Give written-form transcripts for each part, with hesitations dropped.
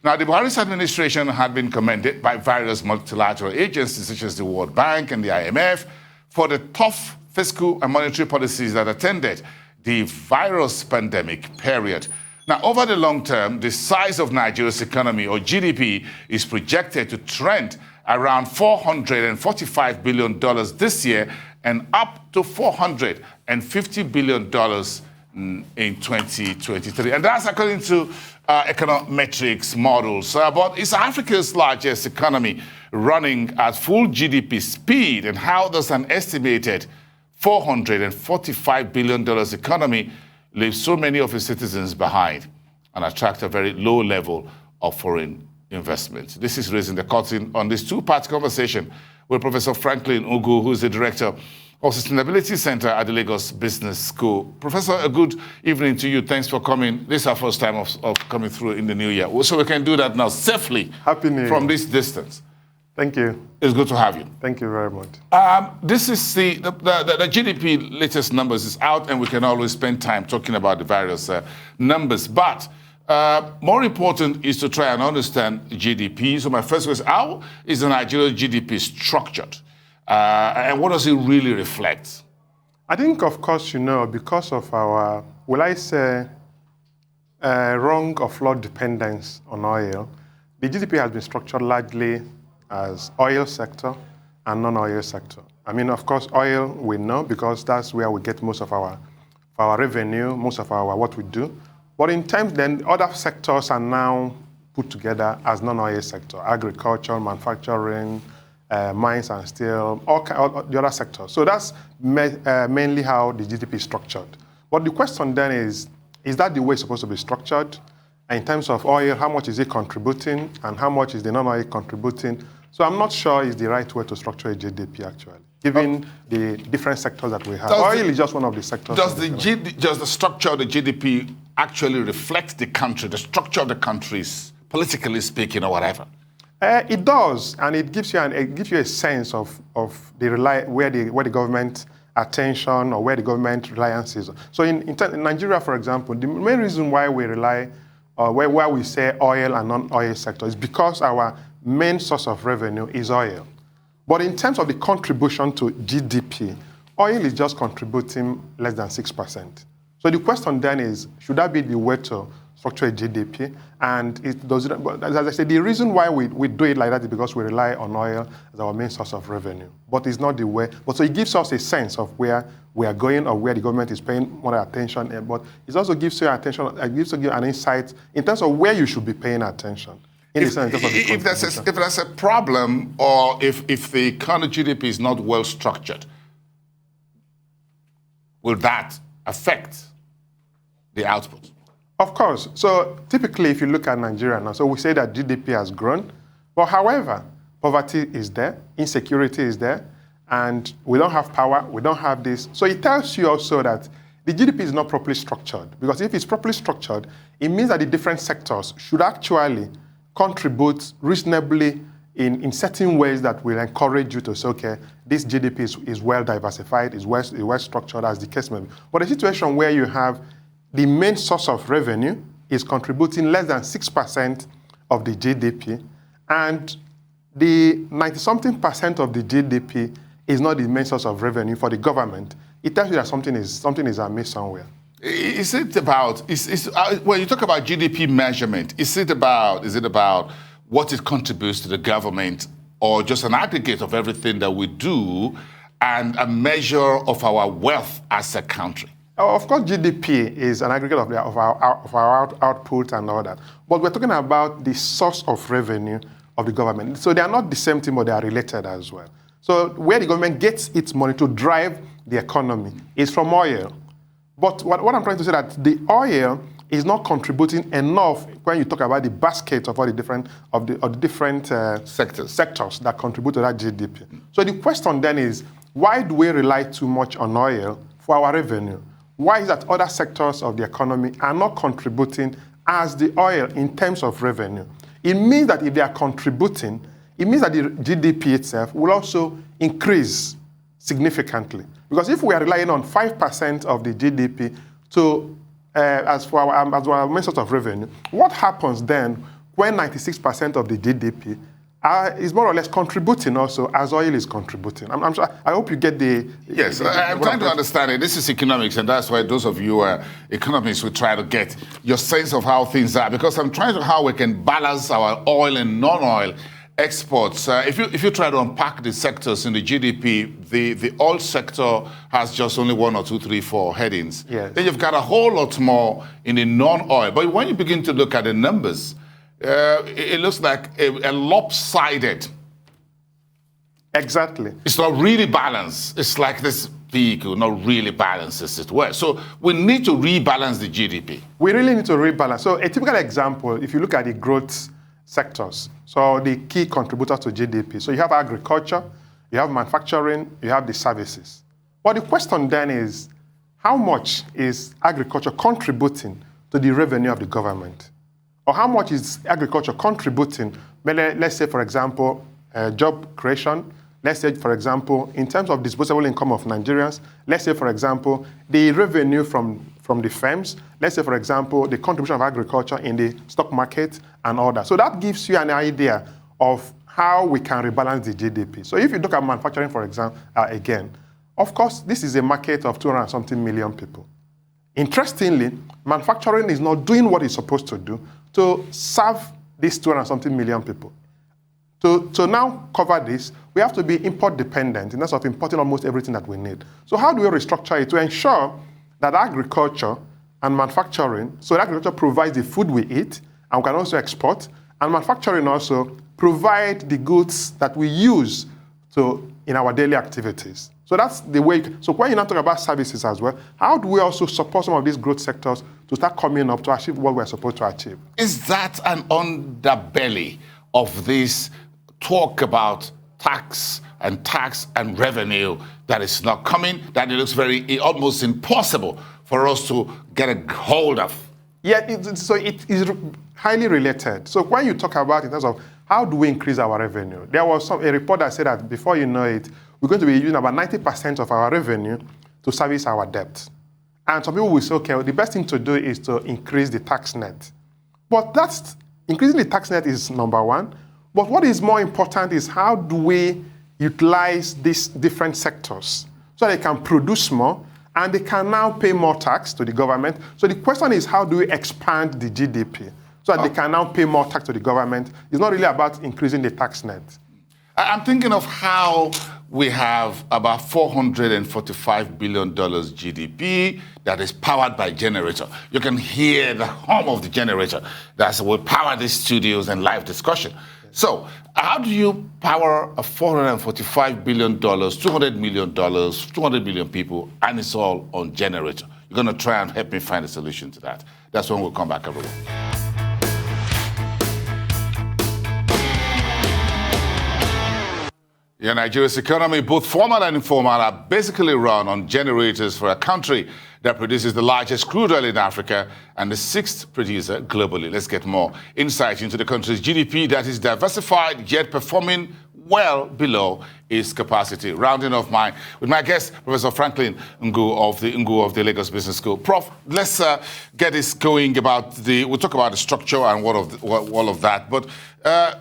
Now, the Buhari administration had been commended by various multilateral agencies such as the World Bank and the IMF for the tough fiscal and monetary policies that attended the virus pandemic period. Now, over the long term, the size of Nigeria's economy, or GDP, is projected to trend around $445 billion this year and up to $450 billion in 2023. And that's according to econometrics models. But is Africa's largest economy running at full GDP speed? And how does an estimated $445 billion economy leave so many of its citizens behind and attract a very low level of foreign investment? This is raising the curtain on this two-part conversation with Professor Franklin Ugu, who is the director of Sustainability Center at the Lagos Business School. Professor, a good evening to you. Thanks for coming. This is our first time of coming through in the new year, so we can do that now safely. Happy New Year. From this distance. Thank you. It's good to have you. Thank you very much. This is the GDP latest numbers is out, and we can always spend time talking about the various numbers. But more important is to try and understand GDP. So my first question is, how is the Nigerian GDP structured? And what does it really reflect? I think, of course, because of our, will I say, wrong or flawed dependence on oil, the GDP has been structured largely as oil sector and non-oil sector. I mean, of course, oil we know because that's where we get most of our revenue, most of our what we do. But in terms, then other sectors are now put together as non-oil sector: agriculture, manufacturing, mines and steel, all the other sectors. So that's mainly how the GDP is structured. But the question then is that the way it's supposed to be structured? In terms of oil, how much is it contributing and how much is the non-oil contributing? So I'm not sure it's the right way to structure a GDP actually, given the different sectors that we have. Oil is just one of the sectors. Does the structure of the GDP actually reflect the country, the structure of the countries, politically speaking or whatever? It does, and it gives you a sense of where the government attention or where the government reliance is. So in Nigeria, for example, the main reason why we rely where we say oil and non-oil sector is because our main source of revenue is oil. But in terms of the contribution to GDP, oil is just contributing less than 6%. So the question then is, should that be the way to structure a GDP? And as I said, the reason why we do it like that is because we rely on oil as our main source of revenue. But it's not the way. But so it gives us a sense of where we are going or where the government is paying more attention. But it also gives you an insight in terms of where you should be paying attention. If there's a problem, or if the current GDP is not well structured, will that affect the output? Of course. So typically, if you look at Nigeria now, so we say that GDP has grown, but however, poverty is there, insecurity is there, and we don't have power, we don't have this. So it tells you also that the GDP is not properly structured, because if it's properly structured, it means that the different sectors should actually contribute reasonably in certain ways that will encourage you to say, okay, this GDP is well diversified, is well structured, as the case may be. But a situation where you have the main source of revenue is contributing less than 6% of the GDP, and the 90-something% of the GDP is not the main source of revenue for the government, it tells you that something is amiss somewhere. Is it about, when you talk about GDP measurement, is it about what it contributes to the government, or just an aggregate of everything that we do and a measure of our wealth as a country? Of course, GDP is an aggregate of our output and all that. But we're talking about the source of revenue of the government. So they are not the same thing, but they are related as well. So where the government gets its money to drive the economy is from oil. But what I'm trying to say is that the oil is not contributing enough when you talk about the basket of all the different sectors that contribute to that GDP. So the question then is, why do we rely too much on oil for our revenue? Why is that other sectors of the economy are not contributing as the oil in terms of revenue? It means that if they are contributing, it means that the GDP itself will also increase significantly. Because if we are relying on 5% of the GDP as our main source of revenue, what happens then when 96% of the GDP is more or less contributing also as oil is contributing. I'm sure, I hope you get the... Yes, I'm trying to understand it. This is economics, and that's why those of you economists will try to get your sense of how things are, because I'm trying to how we can balance our oil and non-oil exports. If you try to unpack the sectors in the GDP, the oil sector has just only 1 or 2, 3, 4 headings. Yes. Then you've got a whole lot more in the non-oil. But when you begin to look at the numbers, it looks like a lopsided. Exactly. It's not really balanced. It's like this vehicle not really balances it well. So we need to rebalance the GDP. We really need to rebalance. So a typical example, if you look at the growth sectors, so the key contributors to GDP. So you have agriculture, you have manufacturing, you have the services. But the question then is, how much is agriculture contributing to the revenue of the government? Or how much is agriculture contributing, let's say, for example, job creation? Let's say, for example, in terms of disposable income of Nigerians, let's say, for example, the revenue from the firms, let's say, for example, the contribution of agriculture in the stock market and all that. So that gives you an idea of how we can rebalance the GDP. So if you look at manufacturing, for example, again, of course, this is a market of 200-something million people. Interestingly, manufacturing is not doing what it's supposed to do to serve these 200-something million people. To now cover this, we have to be import dependent in terms of importing almost everything that we need. So how do we restructure it to ensure that agriculture and manufacturing, so agriculture provides the food we eat and we can also export, and manufacturing also provide the goods that we use in our daily activities. So that's the way. So when you now talk about services as well, how do we also support some of these growth sectors to start coming up to achieve what we're supposed to achieve? Is that an underbelly of this talk about tax and revenue that is not coming, that it looks almost impossible for us to get a hold of? Yeah, so it is highly related. So when you talk about in terms of how do we increase our revenue, there was a report that said that before you know it, we're going to be using about 90% of our revenue to service our debt. And some people will say, okay, well, the best thing to do is to increase the tax net. But increasing the tax net is number one. But what is more important is how do we utilize these different sectors so they can produce more and they can now pay more tax to the government. So the question is, how do we expand the GDP so that they can now pay more tax to the government? It's not really about increasing the tax net. I'm thinking of how we have about $445 billion GDP that is powered by generator. You can hear the hum of the generator that will power these studios and live discussion. So how do you power a $445 billion, $200 million, 200 million people, and it's all on generator? You're going to try and help me find a solution to that. That's when we'll come back, everyone. Yeah, Nigeria's economy, both formal and informal, are basically run on generators for a country that produces the largest crude oil in Africa and the 6th producer globally. Let's get more insight into the country's GDP that is diversified yet performing well below its capacity. Rounding off with my guest, Professor Franklin Ngwu of the Lagos Business School. Prof, let's get this going we'll talk about the structure and all of that. But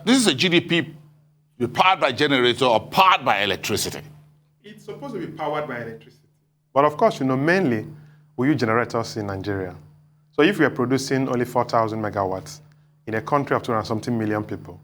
this is a GDP powered by generator or powered by electricity? It's supposed to be powered by electricity. But of course, mainly we use generators in Nigeria. So if we are producing only 4,000 megawatts in a country of 200-something million people,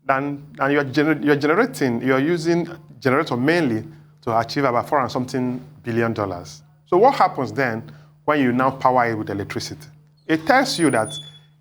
then you're using generator mainly to achieve about $400-something billion. So what happens then when you now power it with electricity? It tells you that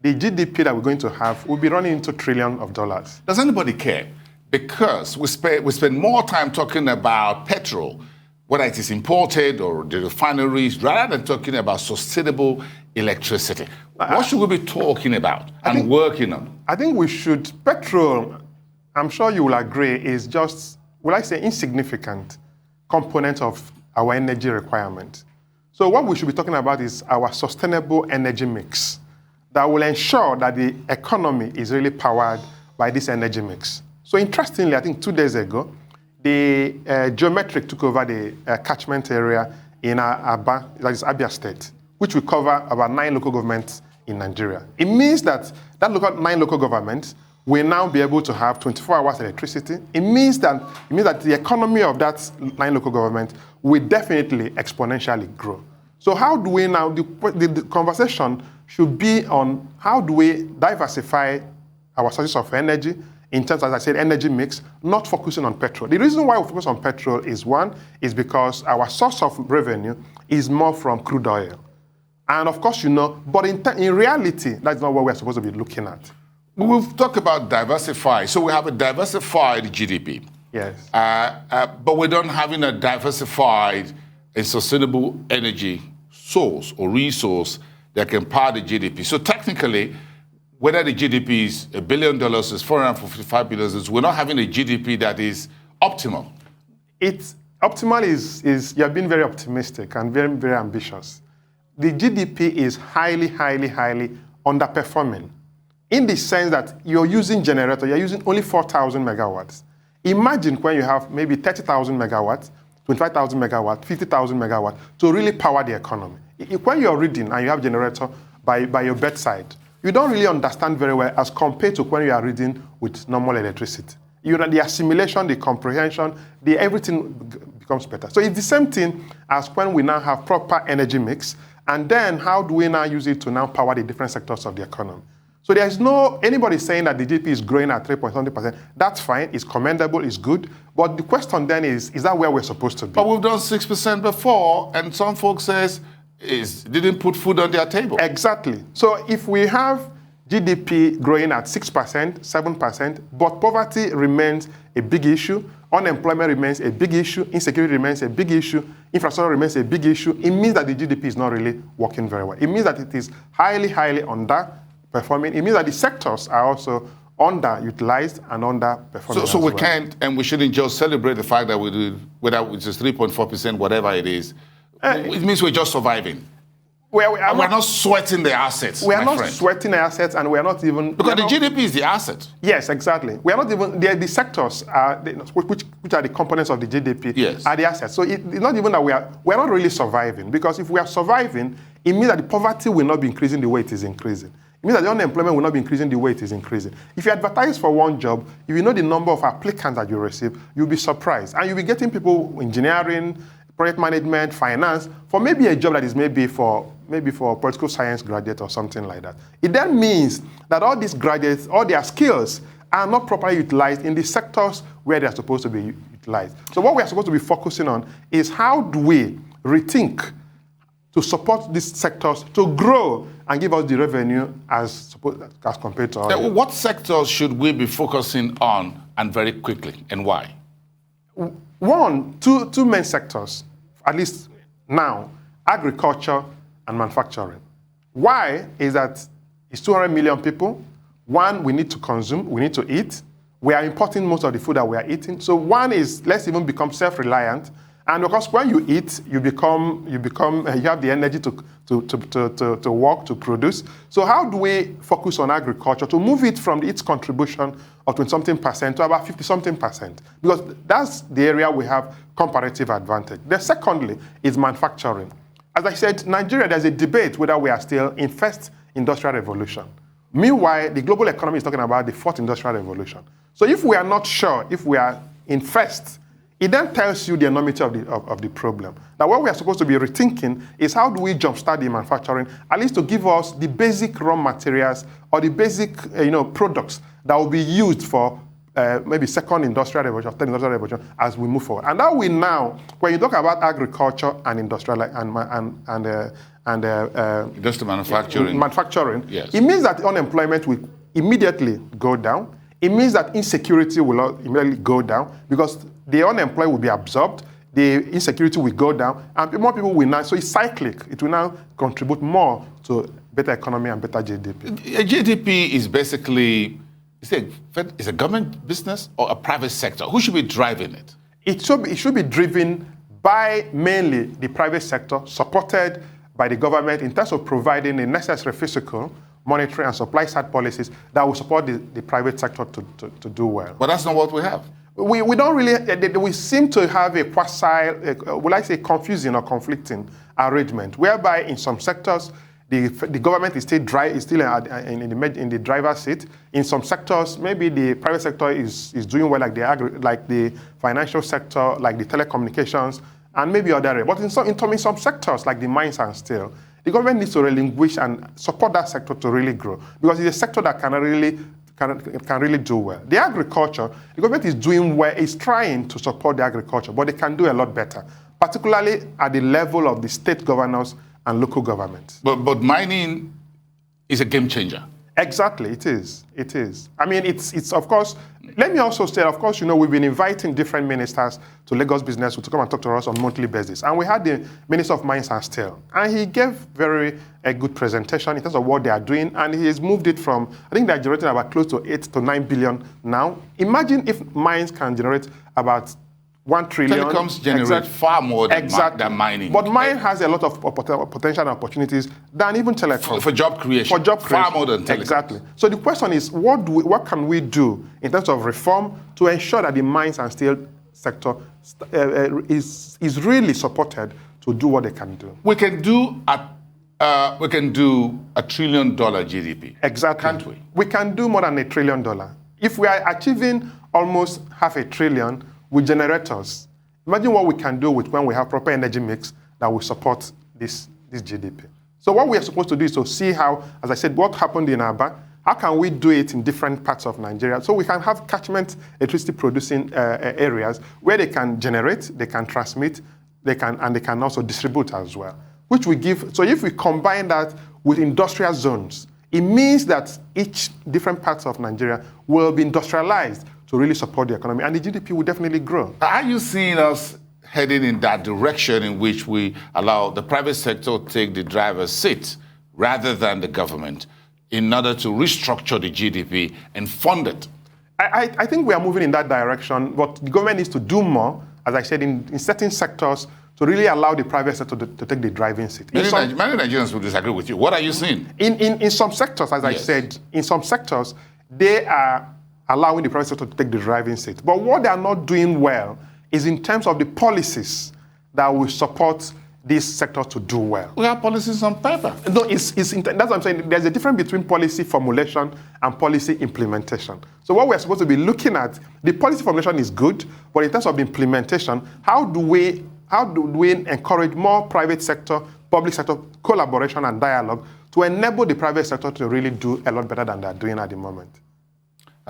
the GDP that we're going to have will be running into trillions of dollars. Does anybody care? Because we spend more time talking about petrol, whether it is imported or the refineries, rather than talking about sustainable electricity. What should we be talking about and working on? I think we should. Petrol, I'm sure you will agree, is just, insignificant component of our energy requirement. So what we should be talking about is our sustainable energy mix that will ensure that the economy is really powered by this energy mix. So interestingly, I think 2 days ago, the Geometric took over the catchment area in Aba, that is Abia State, which will cover about 9 local governments in Nigeria. It means that 9 local governments will now be able to have 24 hours electricity. It means that the economy of that 9 local governments will definitely exponentially grow. So how do we now, the conversation should be on how do we diversify our sources of energy in terms, as I said, energy mix, not focusing on petrol. The reason why we focus on petrol is because our source of revenue is more from crude oil. And of course, but in reality, that's not what we're supposed to be looking at. We've talked about diversify. So we have a diversified GDP. Yes. But we don't having a diversified and sustainable energy source or resource that can power the GDP. So technically, whether the GDP is $1 billion, is $455 billion, we're not having a GDP that is optimal. It's optimal is you're being very optimistic and very, very ambitious. The GDP is highly, highly, highly underperforming in the sense that you're using only 4,000 megawatts. Imagine when you have maybe 30,000 megawatts, 25,000 megawatts, 50,000 megawatts to really power the economy. When you're reading and you have generator by your bedside, you don't really understand very well as compared to when you are reading with normal electricity. The assimilation, the comprehension, everything becomes better. So it's the same thing as when we now have proper energy mix, and then how do we now use it to now power the different sectors of the economy? So there's anybody saying that the GDP is growing at 3.something%. That's fine, it's commendable, it's good. But the question then is that where we're supposed to be? But we've done 6% before, and some folks says didn't put food on their table. Exactly. So if we have GDP growing at 6%, 7%, but poverty remains a big issue, unemployment remains a big issue, insecurity remains a big issue, infrastructure remains a big issue, it means that the GDP is not really working very well. It means that it is highly, highly underperforming. It means that the sectors are also underutilized and underperforming. So we can't and we shouldn't just celebrate the fact that we do, whether it's 3.4%, whatever it is. It means we're just surviving. We're not sweating the assets. We are not sweating the assets, and we are not even because the GDP is the asset. Yes, exactly. We are not even the sectors which are the components of the GDP. Yes. Are the assets. So it's not even that we are not really surviving, because if we are surviving, it means that the poverty will not be increasing the way it is increasing. It means that the unemployment will not be increasing the way it is increasing. If you advertise for one job, if you know the number of applicants that you receive, you'll be surprised, and you'll be getting people engineering, project management, finance, for maybe a job that is maybe for political science graduate or something like that. It then means that all these graduates, all their skills are not properly utilized in the sectors where they are supposed to be utilized. So what we are supposed to be focusing on is how do we rethink to support these sectors to grow and give us the revenue as compared to others. What sectors should we be focusing on, and very quickly, and why? Two main sectors, at least now, agriculture and manufacturing. Why is that it's 200 million people. One, we need to consume, we need to eat. We are importing most of the food that we are eating. So one is, let's even become self-reliant. And because when you eat, you have the energy to work, to produce. So how do we focus on agriculture to move it from its contribution of 20-something% to about 50-something%? Because that's the area we have comparative advantage. The secondly is manufacturing. As I said, Nigeria, there's a debate whether we are still in first industrial revolution. Meanwhile, the global economy is talking about the fourth industrial revolution. So if we are not sure if we are in first, it then tells you the enormity of the problem. Now, what we are supposed to be rethinking is how do we jumpstart the manufacturing, at least to give us the basic raw materials or the basic products that will be used for maybe second industrial revolution, third industrial revolution as we move forward. And that we now, when you talk about agriculture and industrial industrial manufacturing, yes, it means that unemployment will immediately go down. It means that insecurity will immediately go down because the unemployed will be absorbed, the insecurity will go down, and more people will now, so it's cyclic. It will now contribute more to better economy and better GDP. GDP is basically, is a government business or a private sector? Who should be driving it? It should be driven by mainly the private sector, supported by the government in terms of providing the necessary fiscal, monetary, and supply side policies that will support the private sector to do well. But that's not what we have. We don't really, we seem to have a confusing or conflicting arrangement, whereby in some sectors, The government is still in the driver's seat. In some sectors, maybe the private sector is doing well, like the financial sector, like the telecommunications, and maybe other areas. But in some sectors, like the mines and steel, the government needs to relinquish and support that sector to really grow, because it's a sector that can really do well. The agriculture, the government is doing well, is trying to support the agriculture, but they can do a lot better, particularly at the level of the state governors and local governments. But mining is a game changer. Exactly, it is. It is. I mean, it's of course. Let me also say, of course, we've been inviting different ministers to Lagos Business to come and talk to us on a monthly basis. And we had the Minister of Mines and Steel, and he gave a good presentation in terms of what they are doing, and he has moved it from, I think they're generating about close to 8 to 9 billion now. Imagine if mines can generate about 1 trillion. Telecoms generate far more than mining. But mine has a lot of potential and opportunities than even telecom. For job creation. For job creation. Far more than telecoms. Exactly. So the question is, what can we do in terms of reform to ensure that the mines and steel sector is really supported to do what they can do? We can do $1 trillion GDP. Exactly. Can't we? We can do more than $1 trillion. If we are achieving almost $500 billion with generators, imagine what we can do when we have proper energy mix that will support this GDP. So what we are supposed to do is to see how, as I said, what happened in Aba, how can we do it in different parts of Nigeria, so we can have catchment electricity producing areas where they can generate, they can transmit, they can also distribute as well, which we give. So if we combine that with industrial zones, it means that each different parts of Nigeria will be industrialized to really support the economy, and the GDP will definitely grow. Are you seeing us heading in that direction in which we allow the private sector to take the driver's seat rather than the government in order to restructure the GDP and fund it? I think we are moving in that direction, but the government needs to do more, as I said, in certain sectors to really allow the private sector to take the driving seat. Many Nigerians will disagree with you. What are you seeing? In some sectors, as I said, in some sectors, they are allowing the private sector to take the driving seat. But what they are not doing well is in terms of the policies that will support this sector to do well. We have policies on paper. No, that's what I'm saying. There's a difference between policy formulation and policy implementation. So what we're supposed to be looking at, the policy formulation is good, but in terms of the implementation, how do we encourage more private sector, public sector collaboration and dialogue to enable the private sector to really do a lot better than they're doing at the moment?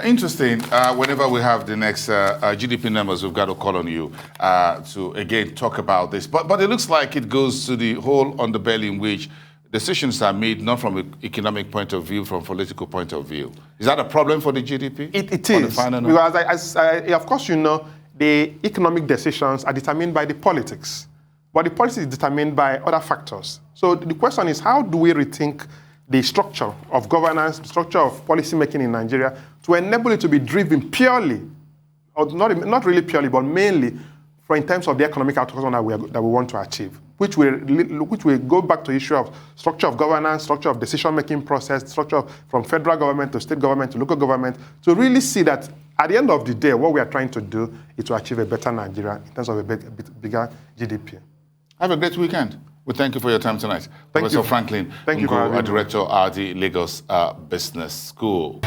Interesting. Whenever we have the next GDP numbers, we've got to call on you to, again, talk about this. But it looks like it goes to the whole underbelly in which decisions are made, not from an economic point of view, from a political point of view. Is that a problem for the GDP? It is. Because, of course, the economic decisions are determined by the politics. But the policy is determined by other factors. So the question is, how do we rethink the structure of governance, the structure of policy making in Nigeria to enable it to be driven purely, or not really purely, but mainly in terms of the economic outcomes that we want to achieve, which will go back to the issue of structure of governance, structure of decision-making process, structure from federal government to state government to local government, to really see that at the end of the day, what we are trying to do is to achieve a better Nigeria in terms of a bigger GDP. Have a great weekend. We thank you for your time tonight. Professor Franklin Thank you for having me. Director of the Lagos Business School.